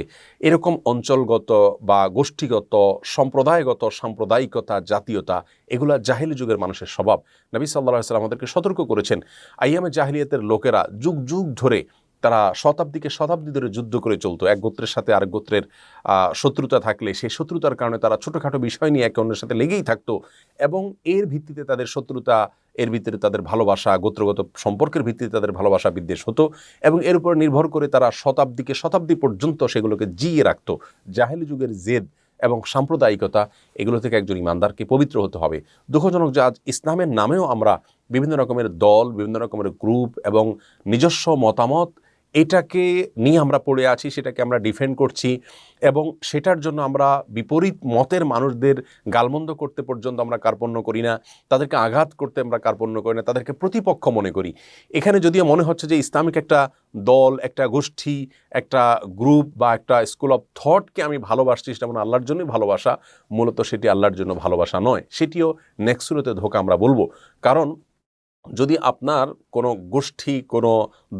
এরকম অঞ্চলগত বা গোষ্ঠীগত, সম্প্রদায়গত সাম্প্রদায়িকতা, জাতীয়তা, এগুলা জাহিলি যুগের মানুষের স্বভাব। নবী সাল্লাল্লাহু আলাইহি সাল্লাম আমাদেরকে সতর্ক করেছেন, আইয়ামে জাহিলিয়াতের লোকেরা যুগ যুগ ধরে, তারা শতাব্দী ধরে যুদ্ধ করে চলতো। এক গোত্রের সাথে আরেক গোত্রের শত্রুতা থাকলে সেই শত্রুতার কারণে তারা ছোটোখাটো বিষয় নিয়ে একে অন্যের সাথে লেগেই থাকতো, এবং এর ভিত্তিতে তাদের শত্রুতা, এর ভিত্তিতে তাদের ভালোবাসা, গোত্রগত সম্পর্কের ভিত্তিতে তাদের ভালোবাসা বিদ্বেষ হতো, এবং এর উপর নির্ভর করে তারা শতাব্দী পর্যন্ত সেগুলোকে জিয়ে রাখতো। জাহেলি যুগের জেদ এবং সাম্প্রদায়িকতা, এগুলো থেকে একজন ইমানদারকে পবিত্র হতে হবে। দুঃখজনক যে আজ ইসলামের নামেও আমরা বিভিন্ন রকমের দল, বিভিন্ন রকমের গ্রুপ এবং নিজস্ব মতামত, এটাকে নিয়ে আমরা পড়ে আছি, সেটাকে আমরা ডিফেন্ড করছি, এবং সেটার জন্য আমরা বিপরীত মতের মানুষদের গালমন্দ করতে পর্যন্ত আমরা কার্পণ্য করি না, তাদেরকে আঘাত করতে আমরা কার্পণ্য করি না, তাদেরকে প্রতিপক্ষ মনে করি। এখানে যদিও মনে হচ্ছে যে ইসলামিক একটা দল, একটা গোষ্ঠী, একটা গ্রুপ বা একটা স্কুল অফ থটকে আমি ভালোবাসছি, সেটা মানে আল্লাহর জন্যই ভালোবাসা, মূলত সেটি আল্লাহর জন্য ভালোবাসা নয়, সেটিও নেক্সুরতে ধোঁকা আমরা বলবো। কারণ যদি আপনার কোনো গোষ্ঠী, কোনো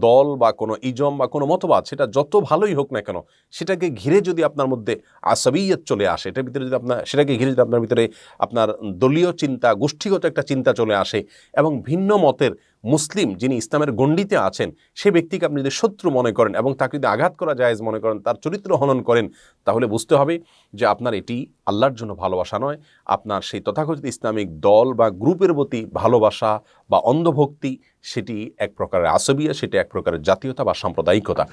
দল বা কোনো ইজম বা কোনো মতবাদ, সেটা যত ভালোই হোক না কেন, সেটাকে ঘিরে যদি আপনার মধ্যে আসাবিয়ত চলে আসে, এটার ভিতরে যদি সেটাকে ঘিরে যদি আপনার ভিতরে আপনার দলীয় চিন্তা, গোষ্ঠীগত একটা চিন্তা চলে আসে, এবং ভিন্ন মতের মুসলিম যিনি ইসলামের গণ্ডিতে আছেন সে ব্যক্তিকে আপনি যদি শত্রু মনে করেন এবং তাকে যদি আঘাত করা জায়েজ মনে করেন, তার চরিত্র হনন করেন, তাহলে বুঝতে হবে যে আপনার এটি আল্লাহর জন্য ভালোবাসা নয়, আপনার সেই তথাকথিত ইসলামিক দল বা গ্রুপের প্রতি ভালোবাসা বা অন্ধভক্তি, সেটি এক প্রকারের আসবিয়া, সেটি এক প্রকারের জাতীয়তা বা সাম্প্রদায়িকতা,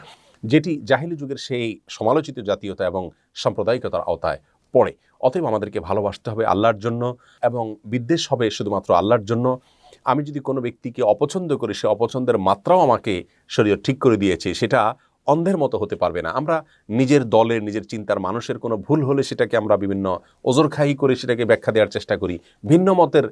যেটি জাহিলি যুগের সেই সমালোচিত জাতীয়তা এবং সাম্প্রদায়িকতার আওতায় পড়ে। অতএব আমাদেরকে ভালোবাসতে হবে আল্লাহর জন্য, এবং বিদ্বেষ হবে শুধুমাত্র আল্লাহর জন্য। আমি যদি কোনো ব্যক্তিকে অপছন্দ করি, সে অপছন্দের মাত্রাও আমাকে শরীয়ত ঠিক করে দিয়েছে, সেটা অন্ধের মতো হতে পারবে না। আমরা নিজের দলের, নিজের চিন্তার মানুষের কোনো ভুল হলে সেটাকে আমরা বিভিন্ন ওজরখাহি করে সেটাকে ব্যাখ্যা দেওয়ার চেষ্টা করি। ভিন্ন মতের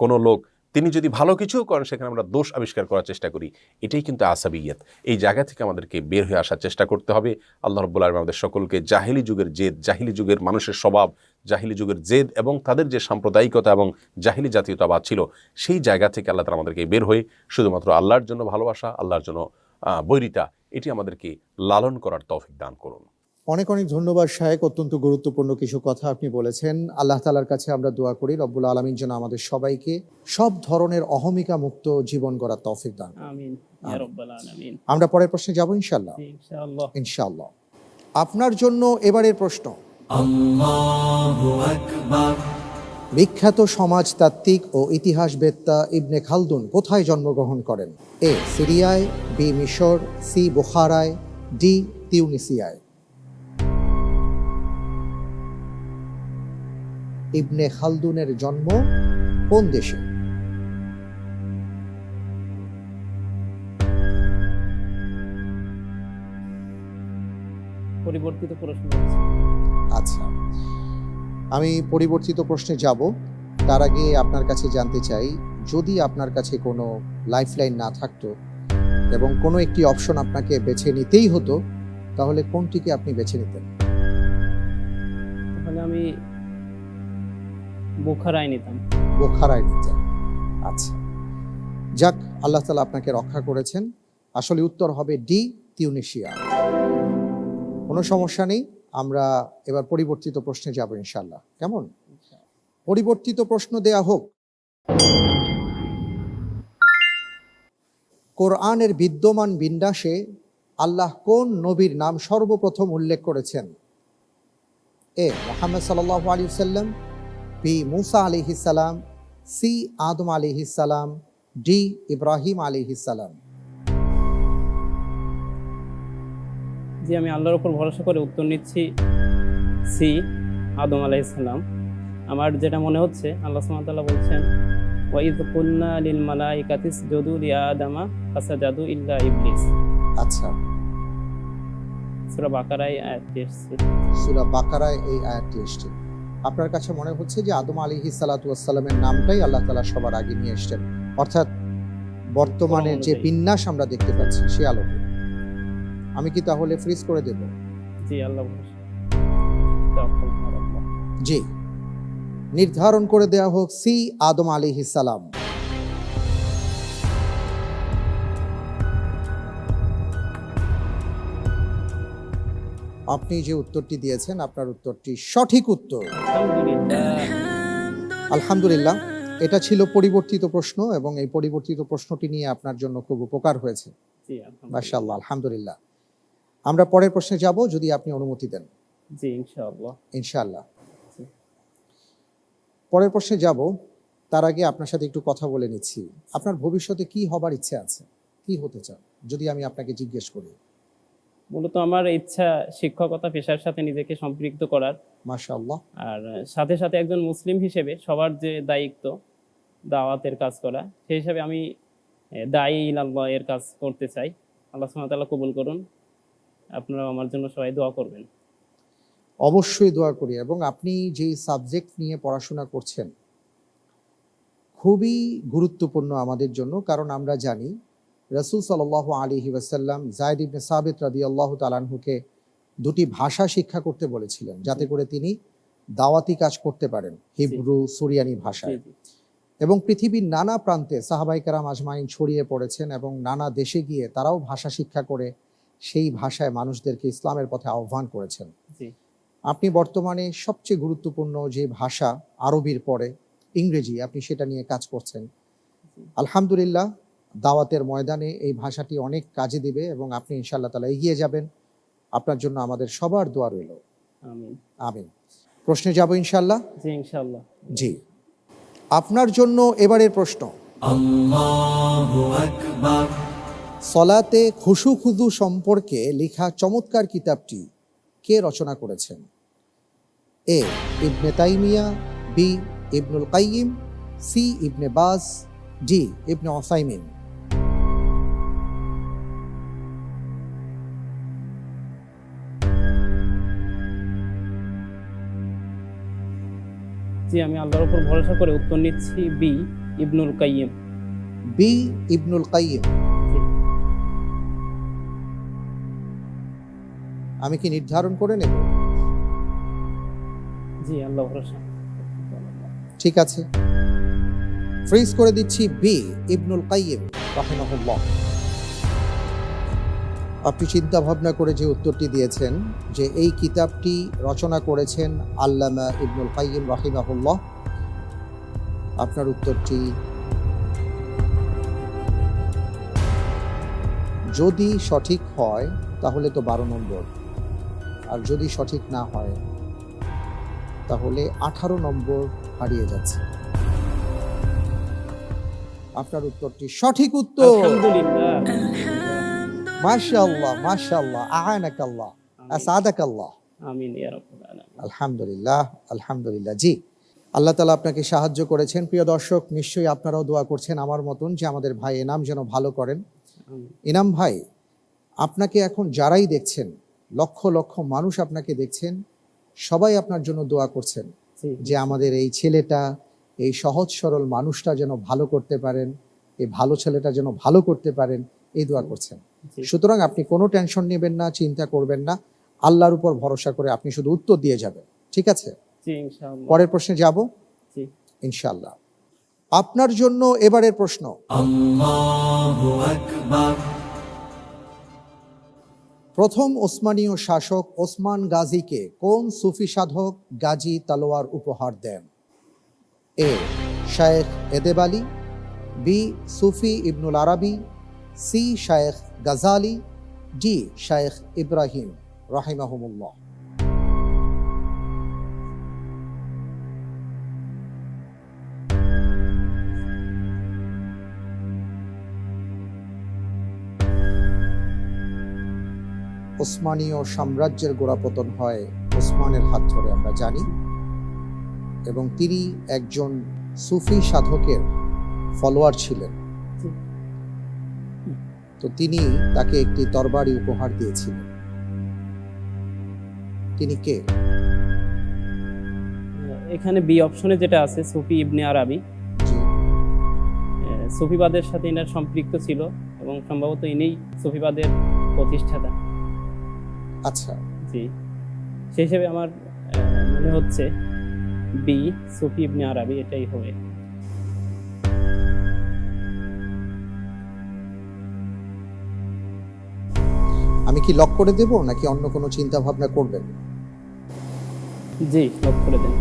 কোনো লোক তিনি যদি ভালো কিছুও করেন সেখানে আমরা দোষ আবিষ্কার করার চেষ্টা করি। এটাই কিন্তু আসাবিয়ত। এই জায়গা থেকে আমাদেরকে বের হয়ে আসার চেষ্টা করতে হবে। আল্লাহ রাব্বুল আলামিন আমাদের সকলকে জাহিলি যুগের জেদ, জাহিলি যুগের মানুষের স্বভাব, জাহিলি যুগের জেদ এবং তাদের যে সাম্প্রদায়িকতা এবং জাহিলি জাতীয়তাবাদ ছিল সেই জায়গা থেকে আল্লাহ তাআলা আমাদেরকে বের হয়ে শুধুমাত্র আল্লাহর জন্য ভালোবাসা, আল্লাহর জন্য বৈরিতা, এটি আমাদেরকে লালন করার তৌফিক দান করুন। অনেক অনেক ধন্যবাদ শায়েখ, অত্যন্ত গুরুত্বপূর্ণ কিছু কথা আপনি বলেছেন। আল্লাহ তাআলার কাছে আমরা দোয়া করি রব্বুল আলামিন যেন আমাদের সবাইকে সব ধরনের অহমিকা মুক্ত জীবন গড়ার তৌফিক দান করেন। আমিন ইয়া রাব্বাল আলামিন। আমরা পরের প্রশ্নে যাব ইনশাআল্লাহ। জি, ইনশাআল্লাহ। ইনশাআল্লাহ। আপনার জন্য এবারের প্রশ্ন, বিখ্যাত সমাজতাত্ত্বিক ও ইতিহাসবেত্তা ইবনে খালদুন কোথায় জন্মগ্রহণ করেন? এ সিরিয়ায়, বি মিশর, সি বুখারায়, ডি তিউনিসিয়ায়। ইবনে খালদুনের জন্ম কোন দেশে? পরিবর্তিত প্রশ্ন। আচ্ছা, আমি পরিবর্তিত প্রশ্নে যাব। তার আগে আপনার কাছে জানতে চাই, যদি আপনার কাছে কোনো লাইফলাইন না থাকতো এবং কোনো একটি অপশন আপনাকে বেছে নিতেই হতো, তাহলে কোনটিকে আপনি বেছে নিতেন? তাহলে আমি বুখারায় নিতাম। বোখারায় নিতেন। আচ্ছা, যাক, আল্লাহ তাআলা আপনাকে রক্ষা করেছেন। আসলে উত্তর হবে ডি তিউনিসিয়া। কোনো সমস্যা নেই, আমরা এবার পরিবর্তিত প্রশ্নে যাব ইনশাআল্লাহ। কেমন? পরিবর্তিত প্রশ্ন দেয়া হোক। কোরআনের বিদ্যমান বিন্যাসে আল্লাহ কোন নবীর নাম সর্বপ্রথম উল্লেখ করেছেন? এ মুহাম্মদ সাল্লাল্লাহু আলাইহি ওয়াসাল্লাম, বি মূসা আলাইহিস সালাম, সি আদম আলাইহিস সালাম, ডি ইব্রাহিম আলাইহিস সালাম। জি, আমি আল্লাহর উপর ভরসা করে উত্তর নিচ্ছি সি আদম আলাইহিস সালাম। আমার যেটা মনে হচ্ছে, আল্লাহ সুবহানাহু ওয়া তাআলা বলছেন ওয়া ইয কুলনা লিল মালাইকাতি ইসজুদু লি আদামা ফাসাজাদু ইল্লা ইবলিস। আচ্ছা, সূরা বাকারায় আয়াতটি এসেছে। সূরা বাকারায় এই আয়াতটি এসেছে। আপনার কাছে মনে হচ্ছে যে আদম আলাইহিস সালাতু ওয়াস সালামের নামটাই আল্লাহ তাআলা সবার আগে নিয়ে এসেছেন, অর্থাৎ বর্তমানের যে বিন্যাস আমরা দেখতে পাচ্ছি সে আলোকে। আমি কি তাহলে ফ্রিজ করে দেব? জি, আল্লাহ ভরসা। তাওয়াক্কাল আলাল্লাহ। জি, নির্ধারণ করে দেয়া হোক সি আদম আলাইহিস সালাম। আপনি যে উত্তরটি দিয়েছেন, আপনার উত্তরটি সঠিক উত্তর। আলহামদুলিল্লাহ। এটা ছিল পরিবর্তিত প্রশ্ন এবং এই পরিবর্তিত প্রশ্নটি নিয়ে আপনার জন্য খুব উপকার হয়েছে। জি, আলহামদুলিল্লাহ। মাশাআল্লাহ, আলহামদুলিল্লাহ। আমরা পরের প্রশ্নে যাব, যদি আপনি অনুমতি দেন। জি, ইনশাআল্লাহ। ইনশাআল্লাহ। জি। পরের প্রশ্নে যাব, তার আগে আপনার সাথে একটু কথা বলে নিচ্ছি। আপনার ভবিষ্যতে কি হবার ইচ্ছে আছে? কি হতে চান যদি আমি আপনাকে জিজ্ঞেস করি? মূলত আমার ইচ্ছা শিক্ষকতা পেশার সাথে নিজেকে সম্পৃক্ত করার, মাশাআল্লাহ। আর সাথে সাথে একজন মুসলিম হিসেবে সবার যে দায়িত্ব দাওয়াতের কাজ করা, সেই হিসাবে আমি দায়ী ইলাল্লাহ এর কাজ করতে চাই। আল্লাহ সুবহানাহু ওয়া তাআলা কবুল করুন। আপনারা আমার জন্য সবাই দোয়া করবেন। অবশ্যই দোয়া করি। এবং আপনি যে সাবজেক্ট নিয়ে পড়াশোনা করছেন খুবই গুরুত্বপূর্ণ আমাদের জন্য, কারণ আমরা জানি রাসূল সাল্লাল্লাহু আলাইহি ওয়াসাল্লাম যায়েদ ইবনে সাবিত রাদিয়াল্লাহু তাআলা আনহুকে দুটি ভাষা শিক্ষা করতে বলেছিলেন, যাতে করে তিনি দাওয়াতি কাজ করতে পারেন, হিব্রু সুরিয়ানি ভাষায়। জি, জি। এবং পৃথিবীর নানা প্রান্তে সাহাবায়ে কেরাম আজমাইন ছড়িয়ে পড়েছেন এবং নানা দেশে গিয়ে তারাও ভাষা শিক্ষা করে সেই ভাষায় মানুষদেরকে ইসলামের পথে আহ্বান করেছেন। জি। আপনি বর্তমানে সবচেয়ে গুরুত্বপূর্ণ যে ভাষা আরবির পরে ইংরেজি, আপনি সেটা নিয়ে কাজ করছেন। আলহামদুলিল্লাহ, দাওয়াতের ময়দানে এই ভাষাটি অনেক কাজে দিবে এবং আপনি ইনশাআল্লাহ তাআলা এগিয়ে যাবেন। আপনার জন্য আমাদের সবার দোয়া রইল। আমিন। আমিন। প্রশ্নে যাব ইনশাআল্লাহ। জি, ইনশাআল্লাহ। জি, আপনার জন্য এবারের প্রশ্ন, সলাতে খুশু খুদু সম্পর্কে লেখা চমৎকার কিতাবটি কে রচনা করেছেন? এ ইবনে তাইমিয়া, বি ইবনুল কাইয়িম, সি ইবনে বাজ, ডি ইবনে উসাইমিন। জি, আমি আল্লাহর উপর ভরসা করে উত্তর নিচ্ছি বি, ইবনুল কাইয়িম। বি, ইবনুল কাইয়িম। জি। আমি কি নির্ধারণ করে নেব? জি, আল্লাহ ভরসা। ঠিক আছে, ফ্রিজ করে দিচ্ছি বি, ইবনুল কাইয়িম রাহিমাহুল্লাহ। আপনি চিন্তা ভাবনা করে যে উত্তরটি দিয়েছেন যে এই কিতাবটি রচনা করেছেন আল্লামা ইবনুল কাইয়িম রাহিমাহুল্লাহ, আপনার উত্তরটি যদি সঠিক হয় তাহলে তো 12 নম্বর, আর যদি সঠিক না হয় তাহলে 18 নম্বর হারিয়ে যাচ্ছে। আপনার উত্তরটি সঠিক উত্তর। আলহামদুলিল্লাহ। মাশাআল্লাহ, মাশাআল্লাহ, আ'আনাকাল্লাহ, আসাদাকাল্লাহ। আমিন ইয়া রাব্বাল আলামিন। আলহামদুলিল্লাহ, আলহামদুলিল্লাহ। জি, আল্লাহ তাআলা আপনাকে সাহায্য করেছেন। প্রিয় দর্শক, নিশ্চয়ই আপনারাও দোয়া করছেন আমার মতন যে আমাদের ভাই এনাম যেন ভালো করেন। আমিন। ইনাম ভাই, আপনাকে এখন যারাই দেখছেন, লক্ষ লক্ষ মানুষ আপনাকে দেখছেন, সবাই আপনার জন্য দোয়া করছেন জি, যে আমাদের এই ছেলেটা, এই সহজ সরল মানুষটা যেন ভালো করতে পারেন, এই ভালো ছেলেটা যেন ভালো করতে পারেন, এই দোয়া করছেন। জি, সুতরাং আপনি কোনো টেনশন নেবেন না, চিন্তা করবেন না, আল্লাহর উপর ভরসা করে আপনি শুধু উত্তর দিয়ে যাবেন। ঠিক আছে, জি, ইনশাআল্লাহ। পরের প্রশ্নে যাব জি। ইনশাআল্লাহ। আপনার জন্য এবারের প্রশ্ন, প্রথম ওসমানীয় শাসক ওসমান গাজীকে কোন সুফি সাধক গাজী তালোয়ার উপহার দেন? এ, শায়েখ এদেব আলী, বি, সুফি ইবনুল আরাবি, সি, শায়েখ গাজালি, ডি, শায়েখ ইব্রাহিম রাহিমাহুমুল্লাহ। ওসমানীয় সাম্রাজ্যের গোড়াপতন হয় ওসমানের হাত ধরে, আমরা জানি, এবং তিনি একজন সুফি সাধকের ফলোয়ার ছিলেন। জি। তো তিনি তাকে একটি তরবারি উপহার দিয়েছিলেন। তিনি কে? এখানে বি অপশনে যেটা আছে সুফি ইবনে আরাবি, জি, সুফিবাদের সাথে এনার সম্পৃক্ত ছিল এবং সম্ভবত ইনিই সুফিবাদের প্রতিষ্ঠাতা। আচ্ছা, জি, সেই হিসেবে আমার মনে হচ্ছে বি, সুফি ইবনে আরাবি, এটাই হবে। আমি কি লক করে দেব নাকি অন্য কোনো চিন্তা ভাবনা করবেন? জি, লক করে দেন।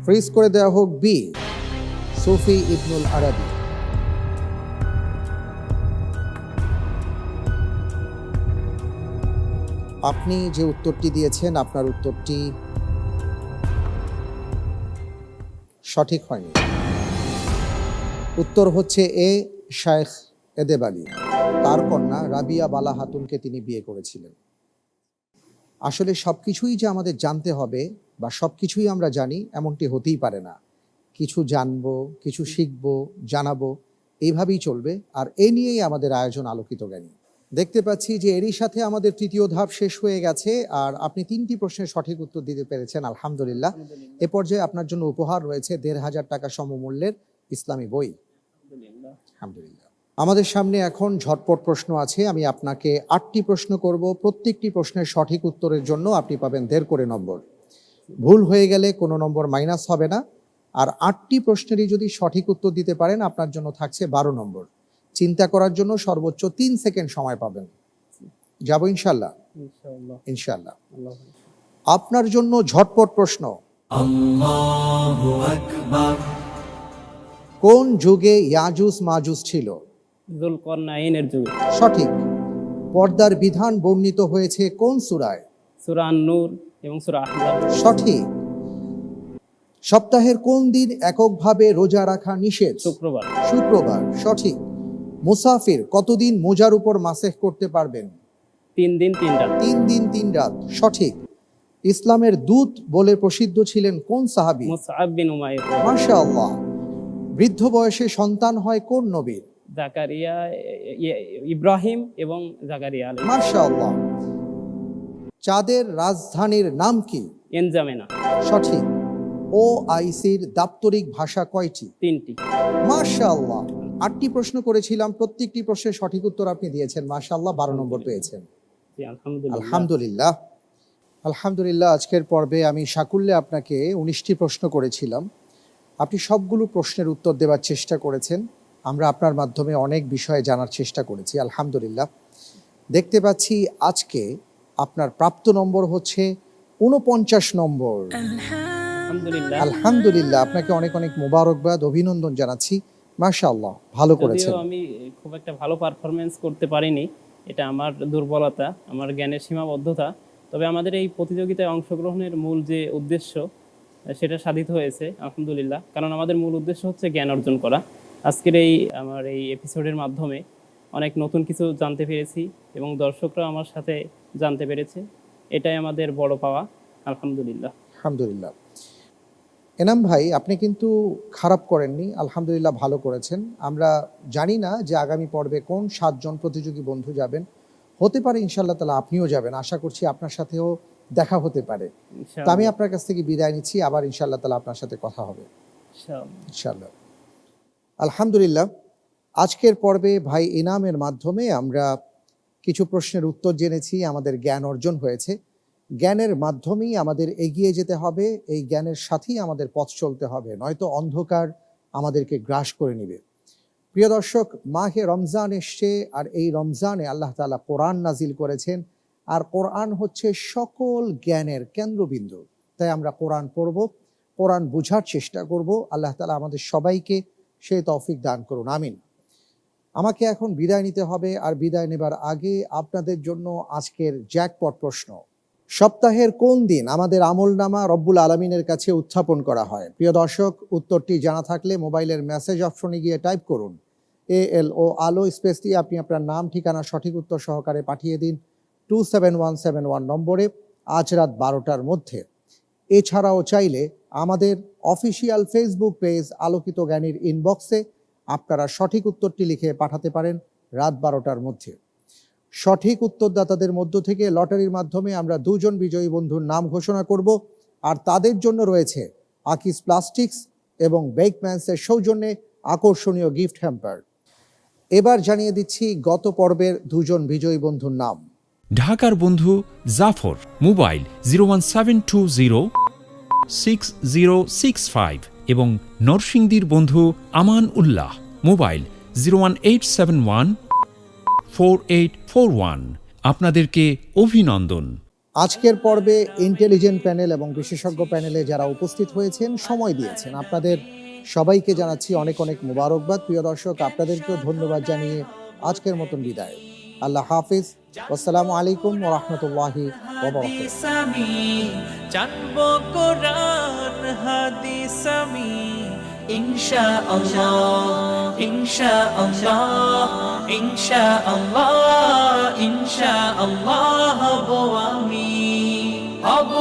ফ্রিজ করে দেওয়া হোক বি, সুফি ইবনুল আরাবি। আপনি যে উত্তরটি দিয়েছেন, আপনার উত্তরটি সঠিক হয়নি। উত্তর হচ্ছে এ, শায়েখ এদেব আলী। তার কন্যা রাবিয়া বালা হাতুনকে তিনি বিয়ে করেছিলেন। আসলে সবকিছুই যে আমাদের জানতে হবে বা সবকিছুই আমরা জানি এমনটি হতেই পারে না। কিছু জানবো, কিছু শিখবো, জানাবো, এইভাবেই চলবে। আর এই নিয়েই আমাদের আয়োজন আলোকিত জ্ঞানী। দেখতে পাচ্ছি যে এরই সাথে আমাদের তৃতীয় ধাপ শেষ হয়ে গেছে, আর আপনি 3টি প্রশ্নের সঠিক উত্তর দিতে পেরেছেন, আলহামদুলিল্লাহ। এ পর্যায়ে আপনার জন্য উপহার রয়েছে 1500 টাকা সমমূল্যের ইসলামী বই। আলহামদুলিল্লাহ। আমাদের সামনে এখন ঝটপট প্রশ্ন আছে। আমি আপনাকে 8টি প্রশ্ন করব। প্রত্যেকটি প্রশ্নের সঠিক উত্তরের জন্য আপনি পাবেন 1.5 করে নম্বর। ভুল হয়ে গেলে কোনো নম্বর মাইনাস হবে না। আর 8টি প্রশ্নেরই যদি সঠিক উত্তর দিতে পারেন আপনার জন্য থাকছে 12 নম্বর। চিন্তা করার জন্য সর্বোচ্চ 3 সেকেন্ড সময় পাবেন। যাব ইনশাল্লাহ? ইনশাআল্লাহ। ইনশাল্লাহ। আল্লাহ। আপনার জন্য ঝটপট প্রশ্ন, কোন যুগে ইয়াজুজ মাজুজ ছিল? যুলকরনাইনের যুগে। সঠিক। পর্দার বিধান বর্ণিত হয়েছে কোন সূরায়? সূরা আন-নূর এবং সূরা আহজাব। সঠিক। সপ্তাহের কোন দিন এককভাবে রোজা রাখা নিষেধ? শুক্রবার। শুক্রবার। সঠিক। মুসাফির কতদিন মোজার উপর মাসেহ করতে পারবেন? 3 দিন 3 রাত। 3 দিন 3 রাত। সঠিক। ইসলামের দূত বলে প্রসিদ্ধ ছিলেন কোন সাহাবী? মুসআব বিন উমাইর। মাশাআল্লাহ। বৃদ্ধ বয়সে সন্তান হয় কোন নবীর? জাকারিয়া, ইব্রাহিম এবং জাকারিয়া আলাইহিস। মাশাআল্লাহ। চাঁদের রাজধানীর নাম কি? এনজামেনা। সঠিক। OICর দাপ্তরিক ভাষা কয়টি? 3টি। মাশাআল্লাহ। 8টি প্রশ্ন করেছিলাম, প্রত্যেকটি প্রশ্নের সঠিক উত্তর আপনি দিয়েছেন। মাশাআল্লাহ, 12 নম্বর পেয়েছেন। জি, আলহামদুলিল্লাহ। আলহামদুলিল্লাহ। আলহামদুলিল্লাহ, আজকের পর্বে আমি সাকুল্যে আপনাকে 19টি প্রশ্ন করেছিলাম। আপনি সবগুলো প্রশ্নের উত্তর দেওয়ার চেষ্টা করেছেন। আমরা আপনার মাধ্যমে অনেক বিষয়ে জানার চেষ্টা করেছি। আলহামদুলিল্লাহ। দেখতে পাচ্ছি আজকে আপনার প্রাপ্ত নম্বর হচ্ছে 49 নম্বর। আলহামদুলিল্লাহ। আলহামদুলিল্লাহ, আপনাকে অনেক অনেক মোবারকবাদ, অভিনন্দন জানাচ্ছি। মাশাআল্লাহ, ভালো করেছেন। যদিও আমি খুব একটা ভালো পারফরমেন্স করতে পারিনি, এটা আমার দুর্বলতা, আমার জ্ঞানের সীমাবদ্ধতা। তবে আমাদের এই প্রতিযোগিতায় অংশগ্রহণের মূল যে উদ্দেশ্য সেটা সাধিত হয়েছে আলহামদুলিল্লাহ। কারণ আমাদের মূল উদ্দেশ্য হচ্ছে জ্ঞান অর্জন করা। আজকের আমার এই এপিসোডের মাধ্যমে অনেক নতুন কিছু জানতে পেরেছি এবং দর্শকরা আমার সাথে জানতে পেরেছে। এটাই আমাদের বড় পাওয়া আলহামদুলিল্লাহ। আলহামদুলিল্লাহ। এনাম ভাই, আপনি কিন্তু খারাপ করেননি, আলহামদুলিল্লাহ ভালো করেছেন। আমরা জানি না যে আগামী পর্বে কোন 7 জন প্রতিযোগী বন্ধু যাবেন। হতে পারে ইনশাআল্লাহ তাআলা আপনিও যাবেন। আশা করছি আপনার সাথেও দেখা হতে পারে। তো আমি আপনার কাছ থেকে বিদায় নিচ্ছি, আবার ইনশাআল্লাহ তাআলা আপনার সাথে কথা হবে ইনশাআল্লাহ। আলহামদুলিল্লাহ, আজকের পর্বে ভাই ইনামের মাধ্যমে আমরা কিছু প্রশ্নের উত্তর জেনেছি, আমাদের জ্ঞান অর্জন হয়েছে। জ্ঞানের মাধ্যমেই আমাদের এগিয়ে যেতে হবে, এই জ্ঞানের সাথেই আমাদের পথ চলতে হবে, নয়তো অন্ধকার আমাদেরকে গ্রাস করে নেবে। প্রিয় দর্শক, মাহে রমজান এসছে, আর এই রমজানে আল্লাহ তাআলা কোরআন নাজিল করেছেন, আর কোরআন হচ্ছে সকল জ্ঞানের কেন্দ্রবিন্দু। তাই আমরা কোরআন পড়ব, কোরআন বোঝার চেষ্টা করব। আল্লাহ তাআলা আমাদের সবাইকে সেই তৌফিক দান করুন, আমিন। আমাকে এখন বিদায় নিতে হবে, আর বিদায় নেবার আগে আপনাদের জন্য আজকের জ্যাকপট প্রশ্ন। সপ্তাহের কোন দিন আমাদের আমলনামা রব্বুল আলামিনের কাছে উত্থাপন করা হয়? প্রিয় দর্শক, উত্তরটি জানা থাকলে মোবাইলের মেসেজ অপশনে গিয়ে টাইপ করুন ALO আলো স্পেস দিয়ে আপনি আপনার নাম, ঠিকানা, সঠিক উত্তর সহকারে পাঠিয়ে দিন 27171 নম্বরে আজ রাত 12টার মধ্যে। এছাড়াও চাইলে আমাদের অফিসিয়াল ফেসবুক পেজ আলোকিত জ্ঞানীর ইনবক্সে আপনারা সঠিক উত্তরটি লিখে পাঠাতে পারেন রাত 12টার মধ্যে। সঠিক উত্তরদাতাদের মধ্য থেকে লটারির মাধ্যমে আমরা 2 জন বিজয়ী বন্ধুর নাম ঘোষণা করব, আর তাদের জন্য রয়েছে আকিস প্লাস্টিক্স এবং বেকম্যান্সের সৌজন্যে আকর্ষণীয় গিফট হ্যাম্পার। এবার জানিয়ে দিচ্ছি গত পর্বের 2 জন বিজয়ী বন্ধুর নাম। ঢাকার বন্ধু জাফর, মোবাইল 017206065 এবং নরসিংদীর বন্ধু আমান উল্লাহ, মোবাইল 018714841। আপনাদেরকে অভিনন্দন। আজকের পর্বে ইন্টেলিজেন্ট প্যানেল এবং বিশেষজ্ঞ প্যানেলে যারা উপস্থিত হয়েছেন, সময় দিয়েছেন, আপনাদের সবাইকে জানাচ্ছি অনেক অনেক মোবারকবাদ। প্রিয় দর্শক, আপনাদেরকেও ধন্যবাদ জানিয়ে আজকের মতন বিদায়। আল্লাহ হাফিজ। আসসালামু আলাইকুম ওয়া রাহমাতুল্লাহি ওয়া বারাকাতুহু। জানবো কোরআন হাদিস আমি ইনশাআল্লাহ, ইনশাআল্লাহ, ইনশাআল্লাহ, ইনশাআল্লাহ হব আমি, হব